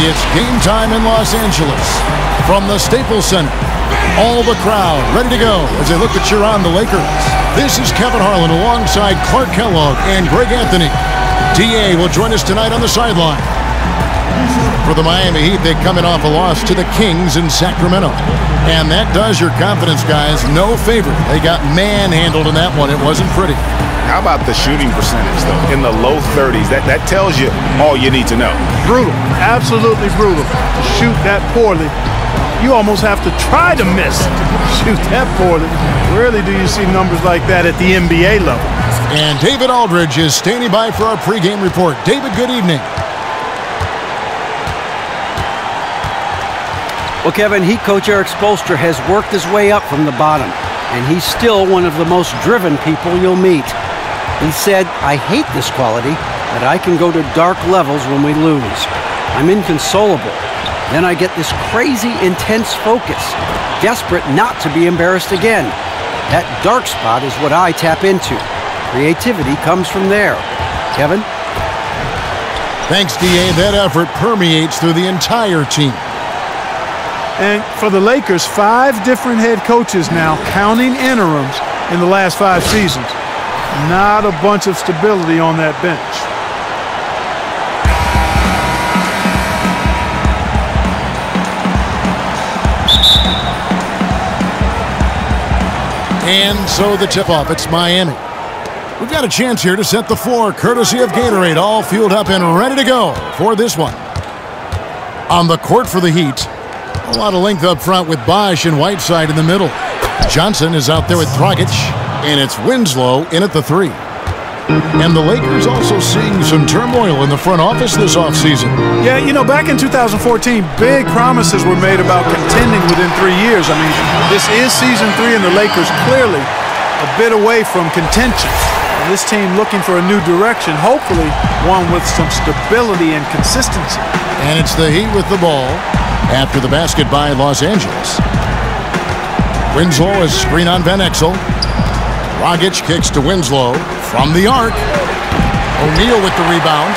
It's game time in Los Angeles. From the Staples Center, all the crowd ready to go as they look to cheer on the Lakers. This is Kevin Harlan alongside Clark Kellogg and Greg Anthony. DA will join us tonight on the sideline. For the Miami Heat, they come in off a loss to the Kings in Sacramento. And that does your confidence, guys, no favor. They got manhandled in that one. It wasn't pretty. How about the shooting percentage, though? In the low 30s. That tells you all you need to know. Brutal. Absolutely brutal. To shoot that poorly, you almost have to try to miss. Shoot that poorly. Rarely do you see numbers like that at the NBA level. And David Aldridge is standing by for our pregame report. David, good evening. Well, Kevin, Heat coach Eric Spoelstra has worked his way up from the bottom, and he's still one of the most driven people you'll meet. He said, "I hate this quality, but I can go to dark levels when we lose. I'm inconsolable. Then I get this crazy, intense focus, desperate not to be embarrassed again. That dark spot is what I tap into. Creativity comes from there." Kevin? Thanks, DA. That effort permeates through the entire team. And for the Lakers, 5 different head coaches now, counting interims, in the last 5 seasons. Not a bunch of stability on that bench. And so the tip-off, it's Miami. We've got a chance here to set the floor, courtesy of Gatorade, all fueled up and ready to go for this one. On the court for the Heat, a lot of length up front with Bosh and Whiteside in the middle. Johnson is out there with Dragic, and it's Winslow in at the 3. And the Lakers also seeing some turmoil in the front office this offseason. Yeah, you know, back in 2014, big promises were made about contending within 3 years. I mean, this is season 3, and the Lakers clearly a bit away from contention. And this team looking for a new direction, hopefully one with some stability and consistency. And it's the Heat with the ball after the basket by Los Angeles. Winslow is screen on Van Exel. Dragic kicks to Winslow from the arc. O'Neal with the rebound.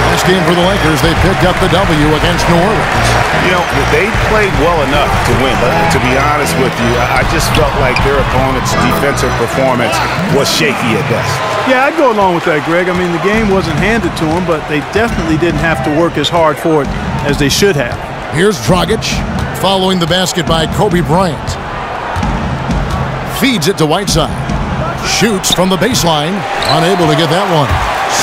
Last game for the Lakers, they picked up the W against New Orleans. You know, they played well enough to win, but to be honest with you, I just felt like their opponent's defensive performance was shaky at best. Yeah, I'd go along with that, Greg. I mean, the game wasn't handed to them, but they definitely didn't have to work as hard for it as they should have. Here's Dragic, following the basket by Kobe Bryant. Feeds it to Whiteside. Shoots from the baseline. Unable to get that one.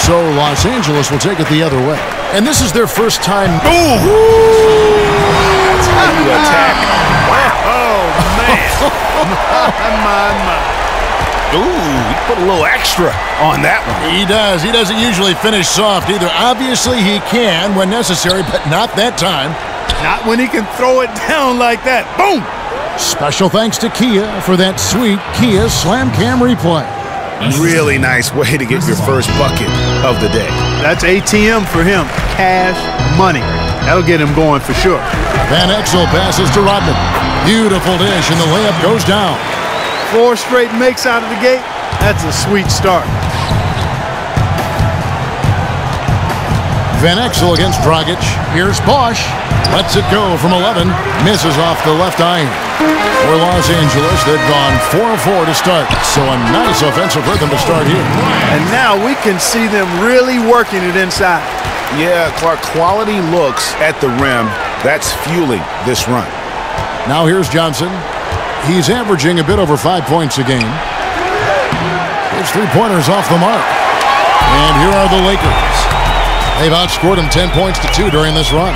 So Los Angeles will take it the other way. And this is their first time. Boom! That's how you attack. Wow. Oh, man. my. Ooh, he put a little extra on that one. He does. He doesn't usually finish soft either. Obviously, he can when necessary, but not that time. Not when he can throw it down like that. Boom! Special thanks to Kia for that sweet Kia Slam Cam replay. Really nice way to get your first bucket of the day. That's ATM for him. Cash money. That'll get him going for sure. Van Exel passes to Rodman. Beautiful dish, and the layup goes down. 4 straight makes out of the gate. That's a sweet start. Van Exel against Dragic. Here's Bosh. Lets it go from 11. Misses off the left iron. For Los Angeles, they've gone 4-4 to start. So a nice offensive rhythm to start here. And now we can see them really working it inside. Yeah, Clark, quality looks at the rim. That's fueling this run. Now here's Johnson. He's averaging a bit over 5 points a game. His 3-pointers off the mark. And here are the Lakers. They've outscored him 10 points to 2 during this run.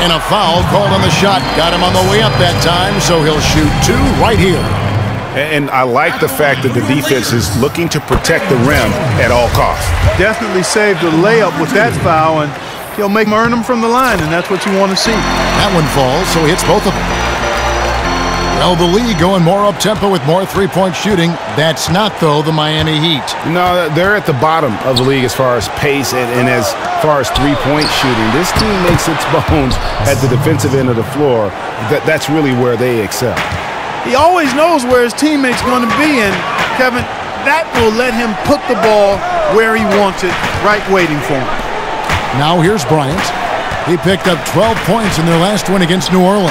And a foul called on the shot. Got him on the way up that time, so he'll shoot 2 right here. And I like the fact that the defense is looking to protect the rim at all costs. Definitely saved a layup with that foul, and he'll make him earn them from the line, and that's what you want to see. That one falls, so he hits both of them. Well, the league going more up-tempo with more three-point shooting. That's not, though, the Miami Heat. No, they're at the bottom of the league as far as pace and as far as three-point shooting. This team makes its bones at the defensive end of the floor. That's really where they excel. He always knows where his teammate's going to be, and, Kevin, that will let him put the ball where he wants it, right waiting for him. Now here's Bryant. He picked up 12 points in their last win against New Orleans.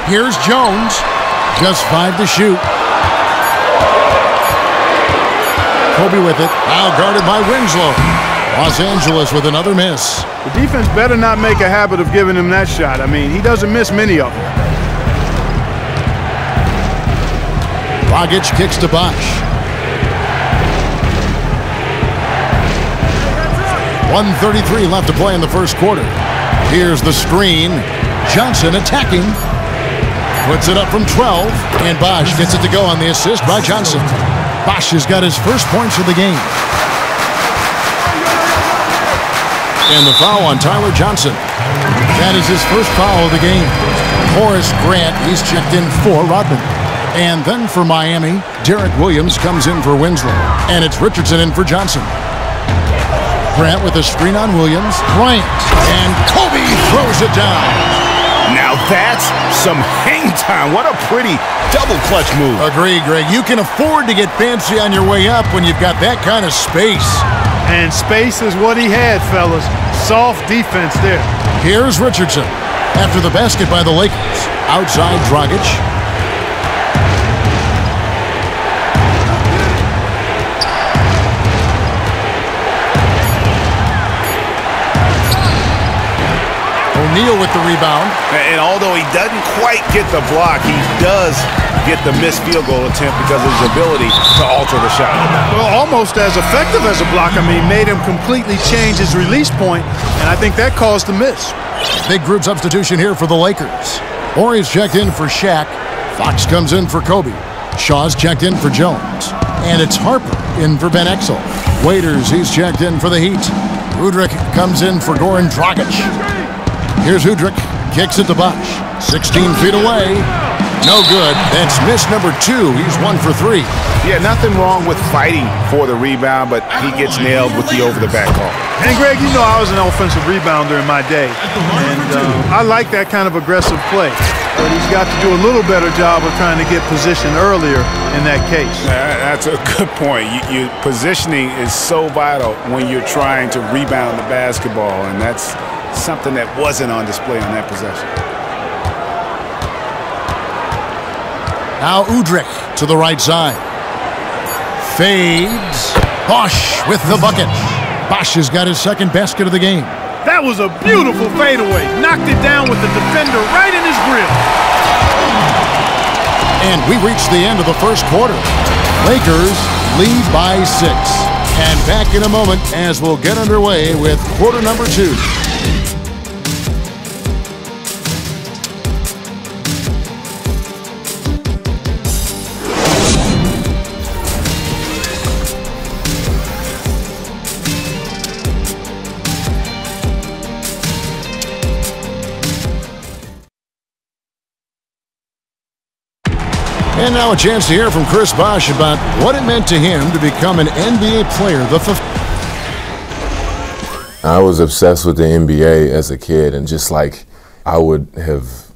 Here's Jones. Just 5 to shoot. Kobe with it. Now guarded by Winslow. Los Angeles with another miss. The defense better not make a habit of giving him that shot. I mean, he doesn't miss many of them. Dragic kicks to Bosh. 1:33 left to play in the first quarter. Here's the screen. Johnson attacking. Puts it up from 12, and Bosh gets it to go on the assist by Johnson. Bosh has got his first points of the game. And the foul on Tyler Johnson. That is his first foul of the game. Horace Grant, he's checked in for Rodman. And then for Miami, Derek Williams comes in for Winslow. And it's Richardson in for Johnson. Grant with a screen on Williams. Bryant. And Kobe throws it down. Now that's some hang time. What a pretty double clutch move. Agree, Greg. You can afford to get fancy on your way up when you've got that kind of space. And space is what he had, fellas. Soft defense there. Here's Richardson. After the basket by the Lakers. Outside Dragic. O'Neal with the rebound. And although he doesn't quite get the block, he does get the missed field goal attempt because of his ability to alter the shot. Well, almost as effective as a block. I mean, made him completely change his release point, and I think that caused the miss. Big group substitution here for the Lakers. Horry's checked in for Shaq. Fox comes in for Kobe. Shaw's checked in for Jones. And it's Harper in for Ben Exel. Waiters, he's checked in for the Heat. Udrich comes in for Goran Dragic. Here's Udrich. Kicks it to Bosh. 16 feet away. No good. That's miss number 2. He's 1 for 3. Yeah, nothing wrong with fighting for the rebound, but he gets nailed with the over-the-back call. And, Greg, you know I was an offensive rebounder in my day. And I like that kind of aggressive play. But he's got to do a little better job of trying to get position earlier in that case. That's a good point. Positioning is so vital when you're trying to rebound the basketball, and that's something that wasn't on display on that possession. Now Udrich to the right side. Fades. Bosh with the bucket. Bosh has got his second basket of the game. That was a beautiful fadeaway. Knocked it down with the defender right in his grill. And we reached the end of the first quarter. Lakers lead by 6. And back in a moment as we'll get underway with quarter number 2. And now a chance to hear from Chris Bosh about what it meant to him to become an NBA player. I was obsessed with the NBA as a kid, and just like I would have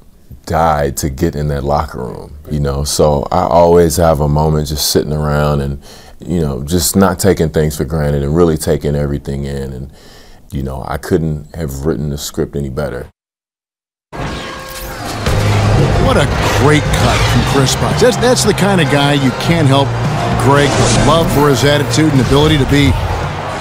died to get in that locker room, you know. So I always have a moment just sitting around and, you know, just not taking things for granted and really taking everything in. And, you know, I couldn't have written the script any better. What a great cut from Chris Bosh. That's the kind of guy you can't help Greg love for his attitude and ability to be,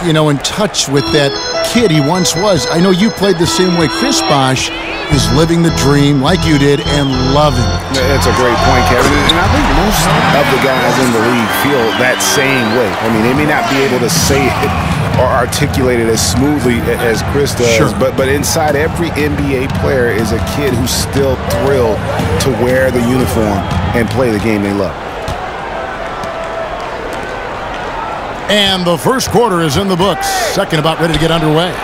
you know, in touch with that kid he once was. I know you played the same way. Chris Bosh is living the dream like you did and loving it. That's a great point, Kevin. And I think most of the guys in the league feel that same way. I mean, they may not be able to say it or articulate it as smoothly as Chris does, sure. but inside every NBA player is a kid who's still thrilled to wear the uniform and play the game they love. And the first quarter is in the books. Second about ready to get underway.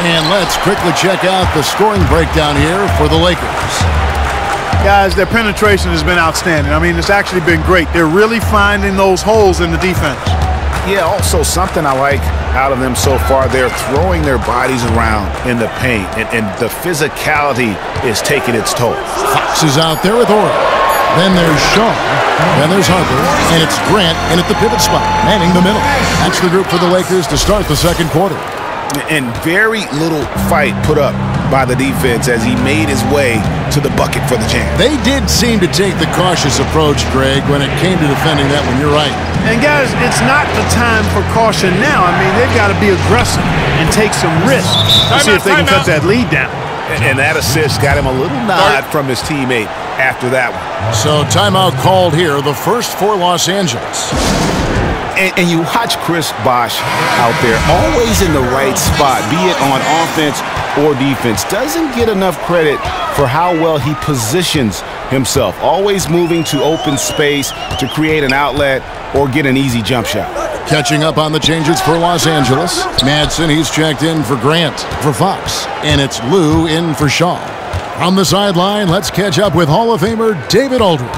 And let's quickly check out the scoring breakdown here for the Lakers. Guys, their penetration has been outstanding. I mean, it's actually been great. They're really finding those holes in the defense. Yeah, also something I like out of them so far, they're throwing their bodies around in the paint, and the physicality is taking its toll. Fox is out there with Horry. Then there's Shaw. Then there's Harper. And it's Grant in at the pivot spot, manning the middle. That's the group for the Lakers to start the second quarter. And very little fight put up by the defense as he made his way to the bucket for the jam. They did seem to take the cautious approach, Greg, when it came to defending that one. You're right. And, guys, it's not the time for caution now. I mean, they've got to be aggressive and take some risks to see if they can cut that lead down. And that assist got him a little nod from his teammate after that one. So timeout called here, the first for Los Angeles. And you watch Chris Bosh out there, always in the right spot, be it on offense or defense. Doesn't get enough credit for how well he positions himself. Always moving to open space to create an outlet or get an easy jump shot. Catching up on the changes for Los Angeles. Madsen, he's checked in for Grant for Fox. And it's Lou in for Shaw. On the sideline, let's catch up with Hall of Famer David Aldridge.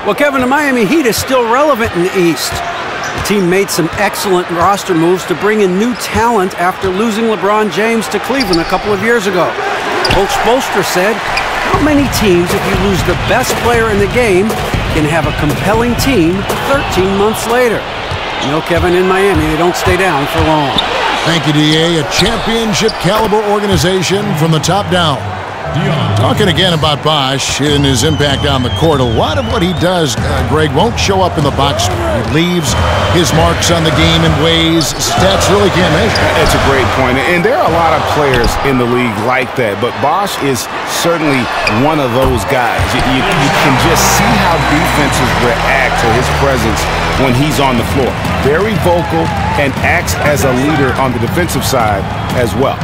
Well, Kevin, the Miami Heat is still relevant in the East. The team made some excellent roster moves to bring in new talent after losing LeBron James to Cleveland a couple of years ago. Coach Spoelstra said, how many teams, if you lose the best player in the game, can have a compelling team 13 months later? You know, Kevin, in Miami, they don't stay down for long. Thank you, D.A. A championship-caliber organization from the top down. Talking again about Bosh and his impact on the court, a lot of what he does, Greg, won't show up in the box score. He leaves his marks on the game in ways stats really can't measure. That's a great point. And there are a lot of players in the league like that, but Bosh is certainly one of those guys. You can just see how defenses react to his presence when he's on the floor. Very vocal and acts as a leader on the defensive side as well.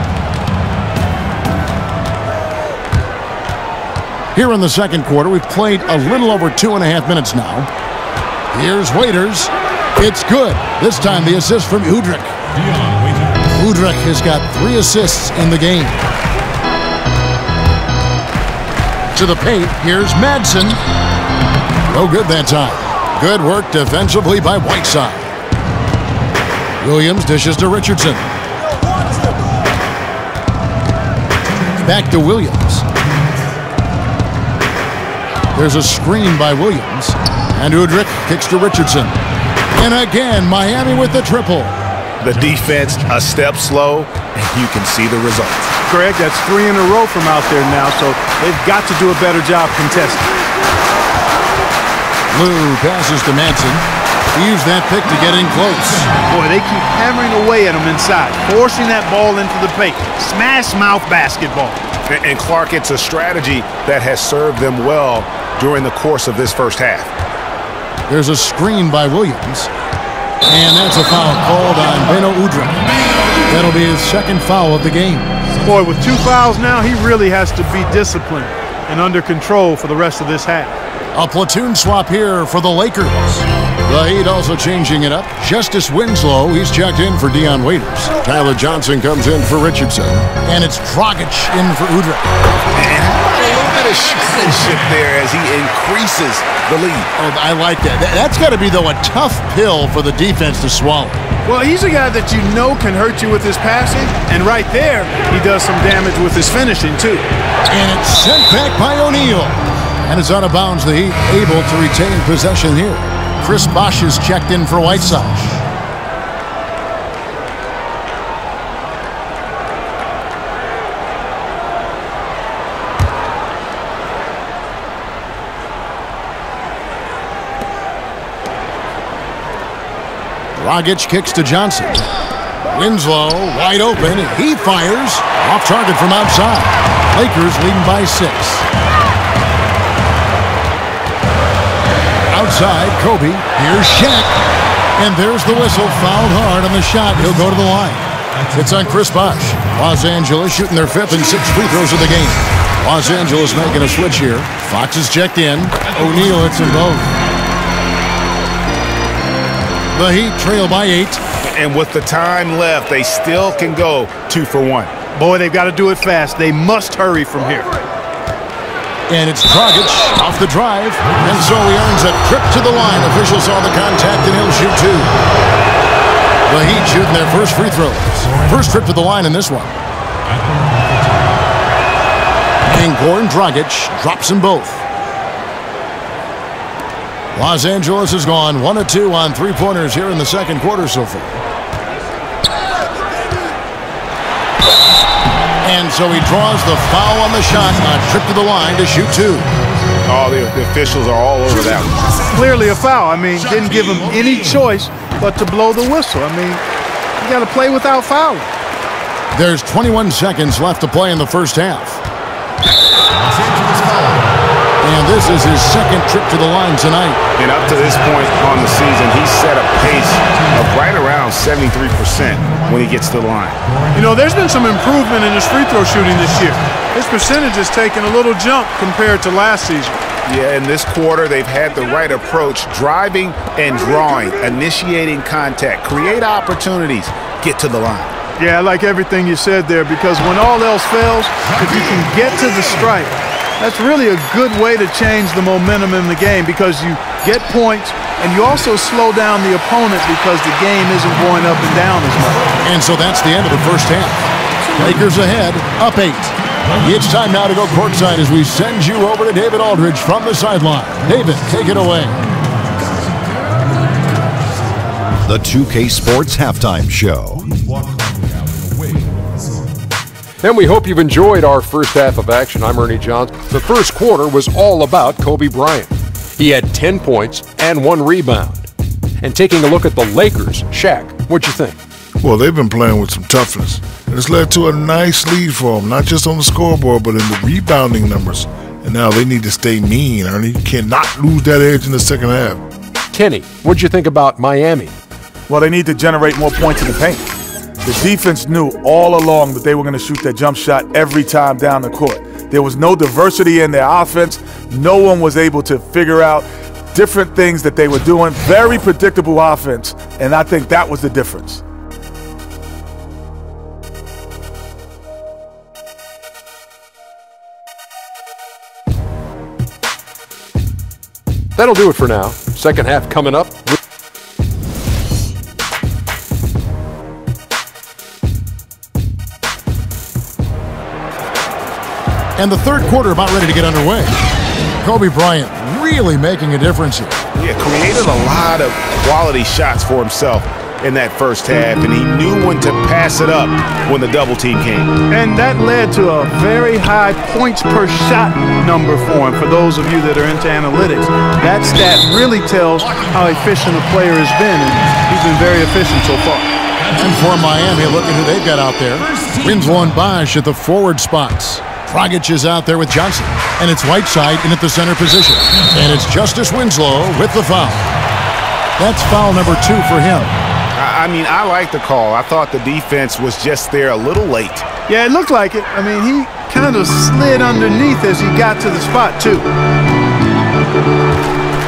Here in the second quarter, we've played a little over 2.5 minutes now. Here's Waiters. It's good. This time the assist from Udrih. Udrih has got 3 assists in the game. To the paint, here's Madsen. No good that time. Good work defensively by Whiteside. Williams dishes to Richardson. Back to Williams. There's a screen by Williams. And Udrih kicks to Richardson. And again, Miami with the triple. The defense a step slow, and you can see the results. Greg, that's 3 in a row from out there now, so they've got to do a better job contesting. Lou passes to Madsen. He used that pick to get in close. Boy, they keep hammering away at him inside, forcing that ball into the paint. Smash mouth basketball. And Clark, it's a strategy that has served them well during the course of this first half. There's a screen by Williams. And that's a foul called on Beno Udrih. That'll be his second foul of the game. Boy, with 2 fouls now, he really has to be disciplined and under control for the rest of this half. A platoon swap here for the Lakers. The Heat also changing it up. Justice Winslow, he's checked in for Dion Waiters. Tyler Johnson comes in for Richardson. And it's Dragic in for Udrih. And a little bit of showmanship there as he increases the lead. Oh, I like that. That's got to be, though, a tough pill for the defense to swallow. Well, he's a guy that you know can hurt you with his passing. And right there, he does some damage with his finishing, too. And it's sent back by O'Neal. And it's out of bounds. The Heat able to retain possession here. Chris Bosh is checked in for Whiteside. Dragic kicks to Johnson. Winslow wide open. He fires. Off target from outside. Lakers leading by 6. Outside, Kobe. Here's Shaq. And there's the whistle. Fouled hard on the shot. He'll go to the line. It's on Chris Bosh. Los Angeles shooting their 5th and 6th free throws of the game. Los Angeles making a switch here. Fox is checked in. O'Neal hits them both. The Heat trail by 8. And with the time left, they still can go 2 for 1. Boy, they've got to do it fast. They must hurry from here. And it's Dragic off the drive. And so he earns a trip to the line. Officials saw the contact and he'll shoot 2. The Heat shooting their first free throws. First trip to the line in this one. And Goran Dragic drops them both. Los Angeles has gone 1 of 2 on 3-pointers here in the second quarter so far. And so he draws the foul on the shot, a trip to the line to shoot two. Oh, the officials are all over that one. Clearly a foul. I mean, didn't give him any choice but to blow the whistle. I mean, you got to play without fouling. There's 21 seconds left to play in the first half. And this is his second trip to the line tonight. And up to this point on the season, he's set a pace of right around 73% when he gets to the line. You know, there's been some improvement in his free throw shooting this year. His percentage has taken a little jump compared to last season. Yeah, in this quarter, they've had the right approach, driving and drawing, initiating contact, create opportunities, get to the line. Yeah, I like everything you said there, because when all else fails, if you can get to the stripe, that's really a good way to change the momentum in the game, because you get points and you also slow down the opponent because the game isn't going up and down as much. And so that's the end of the first half. Lakers ahead, up 8. It's time now to go courtside as we send you over to David Aldridge from the sideline. David, take it away. The 2K Sports Halftime Show. And we hope you've enjoyed our first half of action. I'm Ernie Johnson. The first quarter was all about Kobe Bryant. He had 10 points and 1 rebound. And taking a look at the Lakers, Shaq, what'd you think? Well, they've been playing with some toughness. And it's led to a nice lead for them, not just on the scoreboard, but in the rebounding numbers. And now they need to stay mean, Ernie. You cannot lose that edge in the second half. Kenny, what'd you think about Miami? Well, they need to generate more points in the paint. The defense knew all along that they were going to shoot that jump shot every time down the court. There was no diversity in their offense. No one was able to figure out different things that they were doing. Very predictable offense, and I think that was the difference. That'll do it for now. Second half coming up. And the third quarter about ready to get underway. Kobe Bryant really making a difference here. Yeah, created a lot of quality shots for himself in that first half, and he knew when to pass it up when the double team came. And that led to a very high points per shot number for him. For those of you that are into analytics, that stat really tells how efficient a player has been, and he's been very efficient so far. And for Miami, look at who they've got out there. Winslow and Bosch at the forward spots. Dragic is out there with Johnson, and it's Whiteside in at the center position. And it's Justice Winslow with the foul. That's foul number 2 for him. I mean, I like the call. I thought the defense was just there a little late. Yeah, it looked like it. I mean, he kind of slid underneath as he got to the spot, too.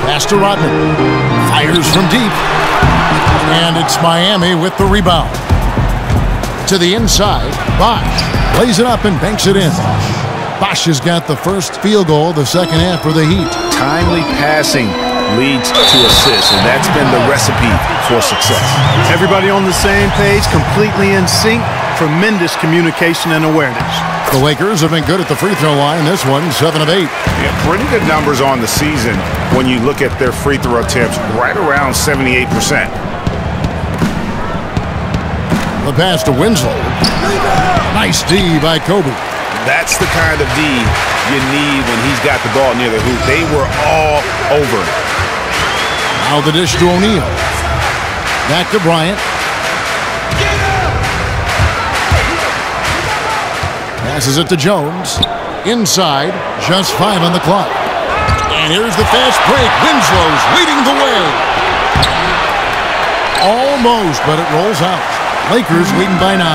Pass to Rodman. Fires from deep. And it's Miami with the rebound. To the inside, Bosch lays it up and banks it in. Bosch has got the first field goal the second half for the Heat. Timely passing leads to assists, and that's been the recipe for success. Everybody on the same page, completely in sync, tremendous communication and awareness. The Lakers have been good at the free throw line. This one, 7 of 8. Yeah, pretty good numbers on the season when you look at their free throw attempts, right around 78%. The pass to Winslow. Nice D by Kobe. That's the kind of D you need when he's got the ball near the hoop. They were all over it. Now the dish to O'Neal. Back to Bryant. Passes it to Jones. Inside, just 5 on the clock. And here's the fast break. Winslow's leading the way. Almost, but it rolls out. Lakers leading by 9.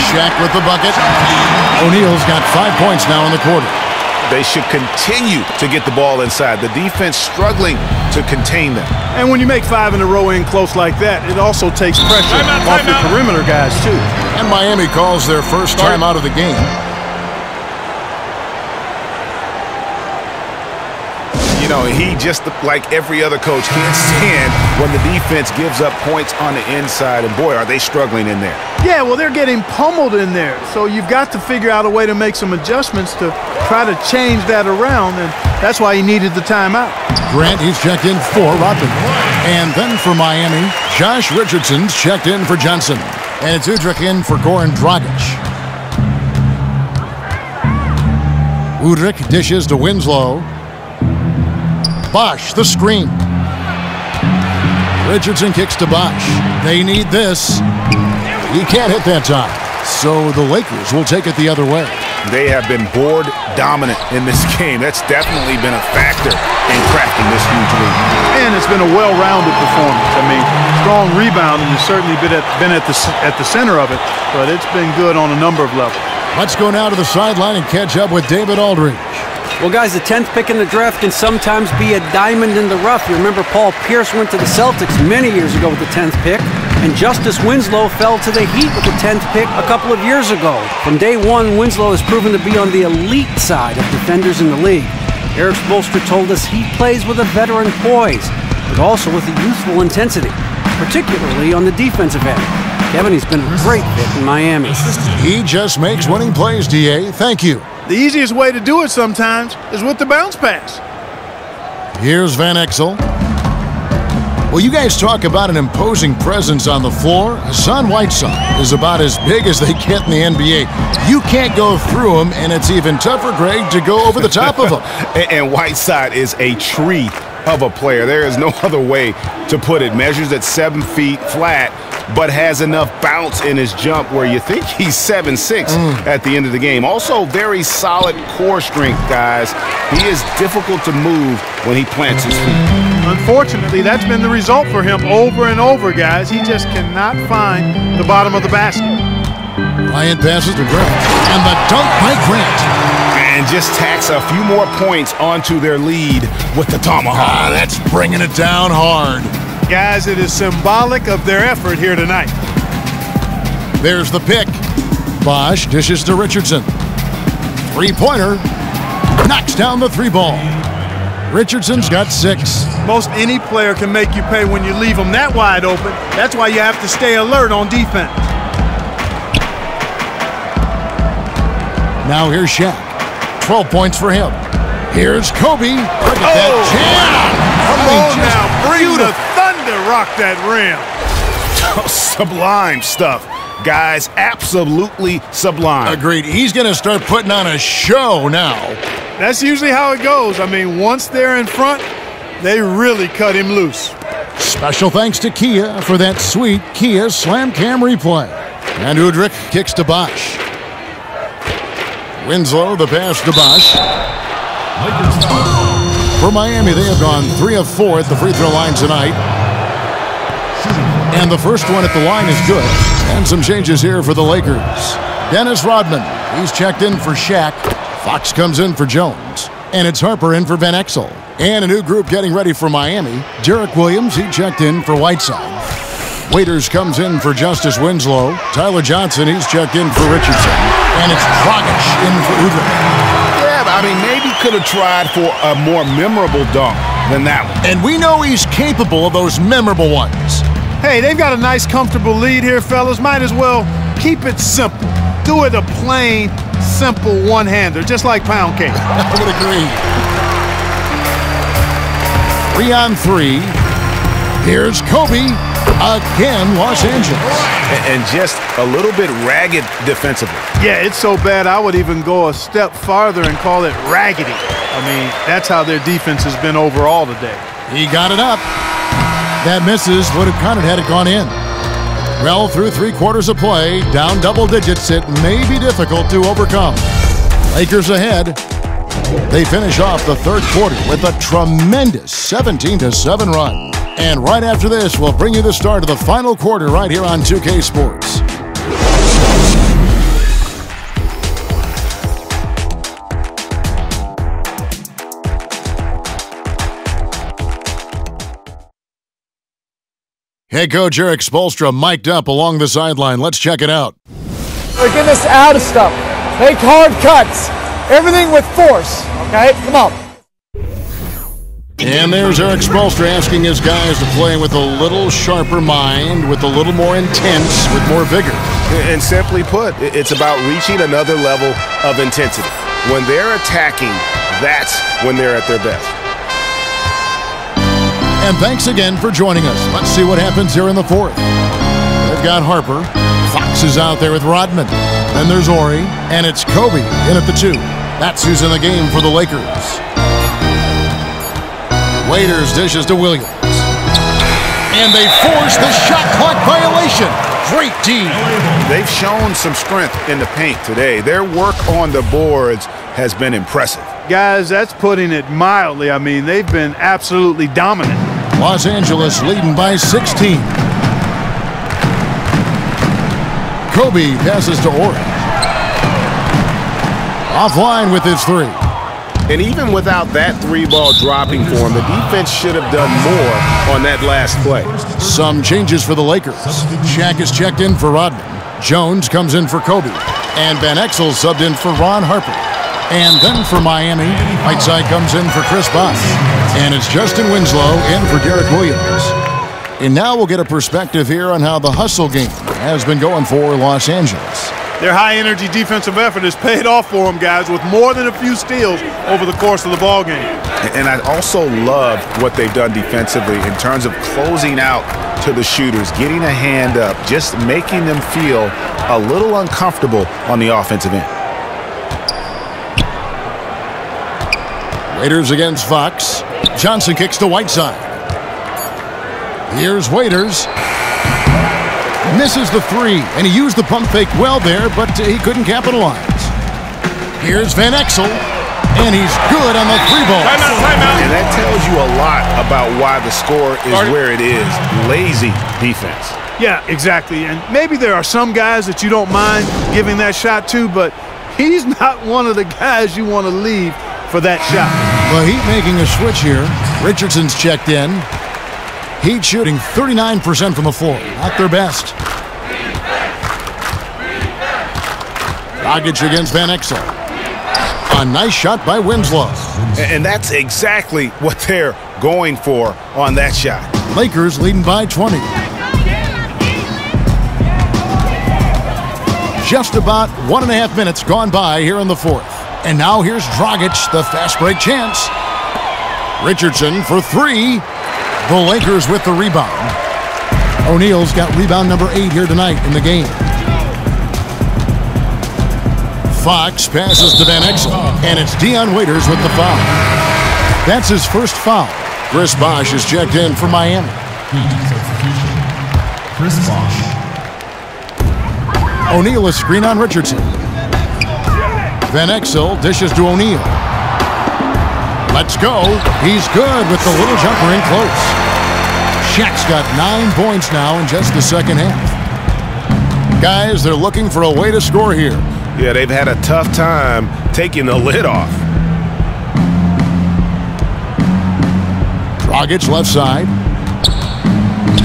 Shaq with the bucket. O'Neal's got 5 points now in the quarter. They should continue to get the ball inside. The defense struggling to contain them. And when you make 5 in a row in close like that, it also takes pressure off your perimeter guys, too. And Miami calls their first time out of the game. You know, he just like every other coach can't stand when the defense gives up points on the inside. And boy, are they struggling in there. Yeah, well, they're getting pummeled in there. So you've got to figure out a way to make some adjustments to try to change that around. And that's why he needed the timeout. Grant, he's checked in for Rodman. And then for Miami, Josh Richardson's checked in for Johnson. And it's Udrih in for Goran Dragic. Udrih dishes to Winslow. Bosh, the screen. Richardson kicks to Bosh. They need this. He can't hit that time. So the Lakers will take it the other way. They have been board dominant in this game. That's definitely been a factor in crafting this huge lead. And it's been a well-rounded performance. I mean, strong rebounding has certainly been at the center of it, but it's been good on a number of levels. Let's go now to the sideline and catch up with David Aldridge. Well, guys, the 10th pick in the draft can sometimes be a diamond in the rough. You remember Paul Pierce went to the Celtics many years ago with the 10th pick, and Justice Winslow fell to the Heat with the 10th pick a couple of years ago. From day one, Winslow has proven to be on the elite side of defenders in the league. Eric Spoelstra told us he plays with a veteran poise, but also with a youthful intensity, particularly on the defensive end. Kevin, he's been a great fit in Miami. He just makes winning plays, D.A. Thank you. The easiest way to do it sometimes is with the bounce pass. Here's Van Exel. Well, you guys talk about an imposing presence on the floor. Hassan Whiteside is about as big as they get in the NBA. You can't go through him, and it's even tougher, Greg, to go over the top of him. And Whiteside is a tree of a player. There is no other way to put it. Measures at 7 feet flat, but has enough bounce in his jump where you think he's 7'6" at the end of the game. Also, very solid core strength, guys. He is difficult to move when he plants his feet. Unfortunately, that's been the result for him over and over, guys. He just cannot find the bottom of the basket. Bryant passes to Grant, and the dunk by Grant. And just tacks a few more points onto their lead with the tomahawk. That's bringing it down hard. Guys, it is symbolic of their effort here tonight. There's the pick. Bosh dishes to Richardson. Three-pointer. Knocks down the three ball. Richardson's got 6. Most any player can make you pay when you leave them that wide open. That's why you have to stay alert on defense. Now here's Shaq. 12 points for him. Here's Kobe. Look at that jam. Come on now, bring the thunder, rock that rim. Sublime stuff, guys. Absolutely sublime. Agreed. He's going to start putting on a show now. That's usually how it goes. I mean, once they're in front, they really cut him loose. Special thanks to Kia for that sweet Kia Slam Cam replay. And Udrih kicks to Bosh. Winslow, the pass to Bosh. For Miami, they have gone 3 of 4 at the free throw line tonight. And the first one at the line is good. And some changes here for the Lakers. Dennis Rodman, he's checked in for Shaq. Fox comes in for Jones. And it's Harper in for Van Exel. And a new group getting ready for Miami. Derek Williams, he checked in for Whiteside. Waiters comes in for Justice Winslow. Tyler Johnson, he's checked in for Richardson. And it's Dragic in for Udrih. Yeah, but I mean, maybe could have tried for a more memorable dunk than that one. And we know he's capable of those memorable ones. Hey, they've got a nice, comfortable lead here, fellas. Might as well keep it simple. Do it a plain, simple one-hander, just like pound cake. I would agree. 3 on 3. Here's Kobe. Again, Los Angeles. And just a little bit ragged defensively. Yeah, it's so bad I would even go a step farther and call it raggedy. I mean, that's how their defense has been overall today. He got it up. That misses. Would have counted had it gone in. Well, through 3 quarters of play, down double digits, it may be difficult to overcome. Lakers ahead. They finish off the third quarter with a tremendous 17-7 run. And right after this, we'll bring you the start of the final quarter right here on 2K Sports. Head coach Eric Spoelstra mic'd up along the sideline. Let's check it out. They're getting us out of stuff. Make hard cuts. Everything with force, okay? Come on. And there's Eric Spoelstra asking his guys to play with a little sharper mind, with a little more intense, with more vigor. And simply put, it's about reaching another level of intensity. When they're attacking, that's when they're at their best. And thanks again for joining us. Let's see what happens here in the fourth. They've got Harper. Fox is out there with Rodman. Then there's Ori, and it's Kobe in at the 2. That's who's in the game for the Lakers. Waiters dishes to Williams. And they force the shot clock violation. Great D. They've shown some strength in the paint today. Their work on the boards has been impressive. Guys, that's putting it mildly. I mean, they've been absolutely dominant. Los Angeles leading by 16. Kobe passes to Ori. Offline with his 3. And even without that 3-ball dropping for him, the defense should have done more on that last play. Some changes for the Lakers. Shaq is checked in for Rodman. Jones comes in for Kobe. And Van Exel subbed in for Ron Harper. And then for Miami, Whiteside comes in for Chris Bosh. And it's Justin Winslow in for Derek Williams. And now we'll get a perspective here on how the hustle game has been going for Los Angeles. Their high-energy defensive effort has paid off for them, guys, with more than a few steals over the course of the ballgame. And I also love what they've done defensively in terms of closing out to the shooters, getting a hand up, just making them feel a little uncomfortable on the offensive end. Waiters against Fox. Johnson kicks to Whiteside. Here's Waiters. Misses the 3, and he used the pump fake well there, but he couldn't capitalize. Here's Van Exel, and he's good on the 3-ball. Timeout. And that tells you a lot about why the score is where it is. Lazy defense. Yeah, exactly. And maybe there are some guys that you don't mind giving that shot to, but he's not one of the guys you want to leave for that shot. The Heat making a switch here. Richardson's checked in. Heat shooting 39% from the floor. Not their best. Dragic against Van Exel. A nice shot by Winslow. And that's exactly what they're going for on that shot. Lakers leading by 20. Just about 1.5 minutes gone by here in the fourth. And now here's Dragic, the fast break chance. Richardson for 3. The Lakers with the rebound. O'Neal's got rebound number 8 here tonight in the game. Fox passes to Van Exel, and it's Dion Waiters with the foul. That's his first foul. Chris Bosh is checked in for Miami. Chris Bosh. O'Neal is screen on Richardson. Van Exel dishes to O'Neal. Let's go. He's good with the little jumper in close. Shaq's got 9 points now in just the second half. Guys, they're looking for a way to score here. Yeah, they've had a tough time taking the lid off. Dragic left side.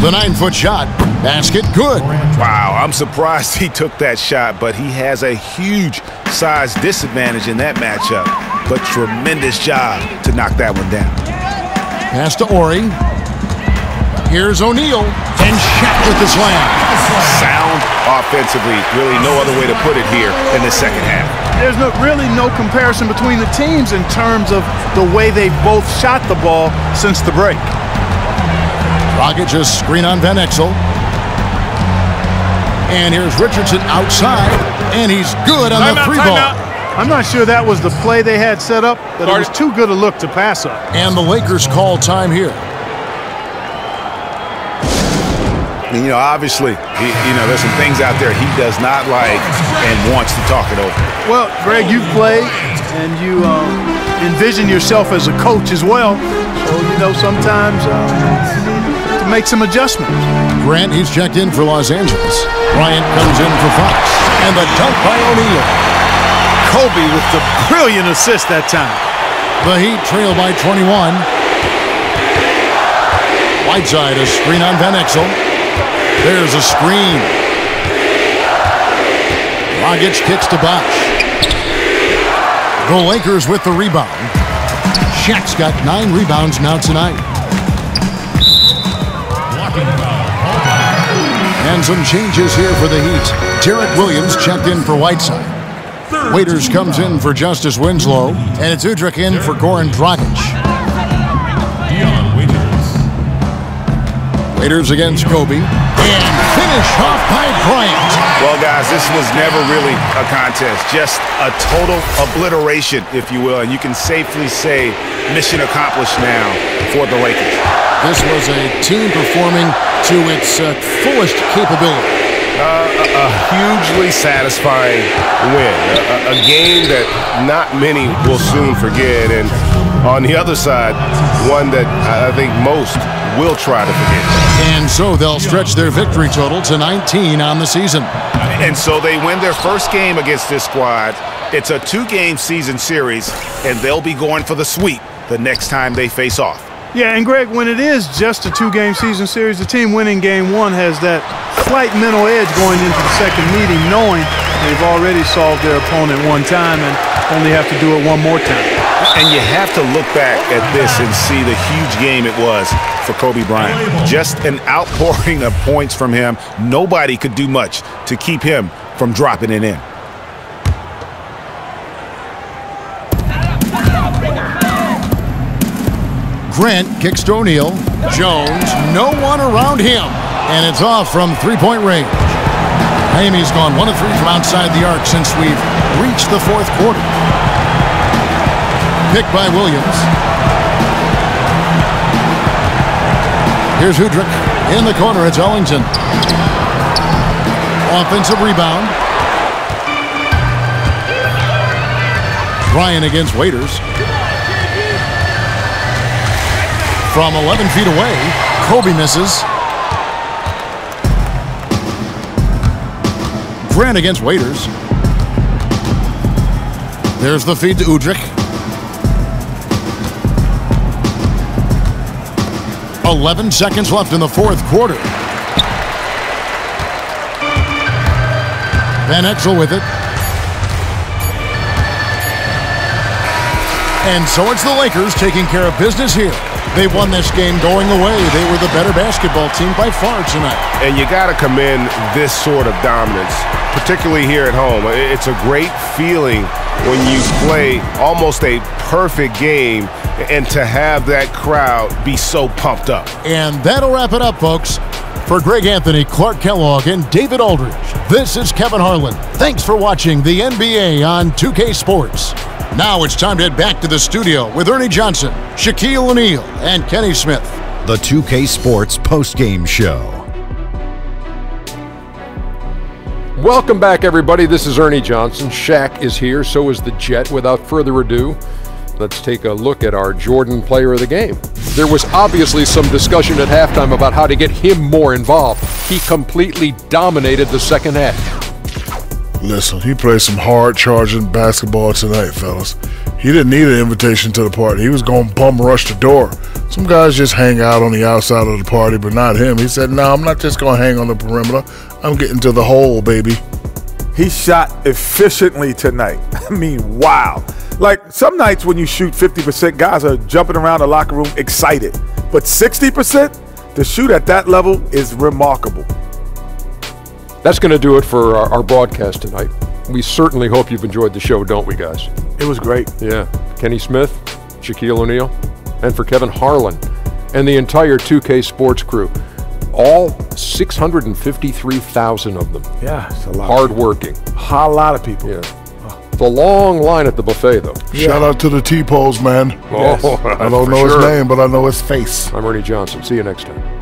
The 9-foot shot. Basket good. Wow, I'm surprised he took that shot, but he has a huge size disadvantage in that matchup. But tremendous job to knock that one down. Pass to Ori. Here's O'Neal. And Shaq with the slam. Sound offensively. Really no other way to put it here in the second half. There's really no comparison between the teams in terms of the way they both shot the ball since the break. Dragic just screen on Van Exel. And here's Richardson outside. And he's good on the 3-ball. I'm not sure that was the play they had set up, but it was too good a look to pass up. And the Lakers call time here. And, obviously, there's some things out there he does not like and wants to talk it over. Well, Greg, you've played, and you envision yourself as a coach as well. So, sometimes you need to make some adjustments. Grant, he's checked in for Los Angeles. Bryant comes in for Fox. And the dunk by O'Neal. Kobe with the brilliant assist that time. The Heat trail by 21. Whiteside, a screen on Van Exel. There's a screen. Dragic kicks to Bosh. The Lakers with the rebound. Shaq's got 9 rebounds now tonight. And some changes here for the Heat. Derek Williams checked in for Whiteside. Waiters comes in for Justice Winslow, and it's Udrih in for Goran Dragic. Waiters against Kobe, and finish off by Bryant. Well, guys, this was never really a contest, just a total obliteration, if you will, and you can safely say mission accomplished now for the Lakers. This was a team performing to its fullest capability. A hugely satisfying win, a game that not many will soon forget, and on the other side, one that I think most will try to forget. And so they'll stretch their victory total to 19 on the season. And so they win their first game against this squad. It's a 2-game season series, and they'll be going for the sweep the next time they face off. Yeah, and Greg, when it is just a 2-game season series, the team winning game 1 has that slight mental edge going into the second meeting, knowing they've already solved their opponent one time and only have to do it one more time. And you have to look back at this and see the huge game it was for Kobe Bryant. Just an outpouring of points from him. Nobody could do much to keep him from dropping it in. Grant kicks to O'Neal. Jones, no one around him. And it's off from 3-point range. Miami's gone 1 of 3 from outside the arc since we've reached the 4th quarter. Picked by Williams. Here's Udrih. In the corner, it's Ellington. Offensive rebound. Bryant against Waiters. From 11 feet away, Kobe misses. Grant against Waiters. There's the feed to Udrih. 11 seconds left in the 4th quarter. Van Exel with it. And so it's the Lakers taking care of business here. They won this game going away. They were the better basketball team by far tonight. And you got to commend this sort of dominance, particularly here at home. It's a great feeling when you play almost a perfect game and to have that crowd be so pumped up. And that'll wrap it up, folks. For Greg Anthony, Clark Kellogg, and David Aldridge, this is Kevin Harlan. Thanks for watching the NBA on 2K Sports. Now it's time to head back to the studio with Ernie Johnson, Shaquille O'Neal, and Kenny Smith. The 2K Sports postgame show. Welcome back, everybody. This is Ernie Johnson. Shaq is here, so is the Jet. Without further ado, let's take a look at our Jordan player of the game. There was obviously some discussion at halftime about how to get him more involved. He completely dominated the second half. Listen, he played some hard-charging basketball tonight, fellas. He didn't need an invitation to the party. He was going to bum rush the door. Some guys just hang out on the outside of the party, but not him. He said, no, I'm not just going to hang on the perimeter. I'm getting to the hole, baby. He shot efficiently tonight. I mean, wow. Like, some nights when you shoot 50%, guys are jumping around the locker room excited. But 60% to shoot at that level is remarkable. That's going to do it for our broadcast tonight. We certainly hope you've enjoyed the show, don't we, guys? It was great. Yeah. Kenny Smith, Shaquille O'Neal, and for Kevin Harlan and the entire 2K Sports crew. All 653,000 of them. Yeah, it's a lot. Hard-working. A lot of people. Yeah. It's a long line at the buffet, though. Yeah. Shout out to the T-Poles, man. Yes. I don't know his name, but I know his face. I'm Ernie Johnson. See you next time.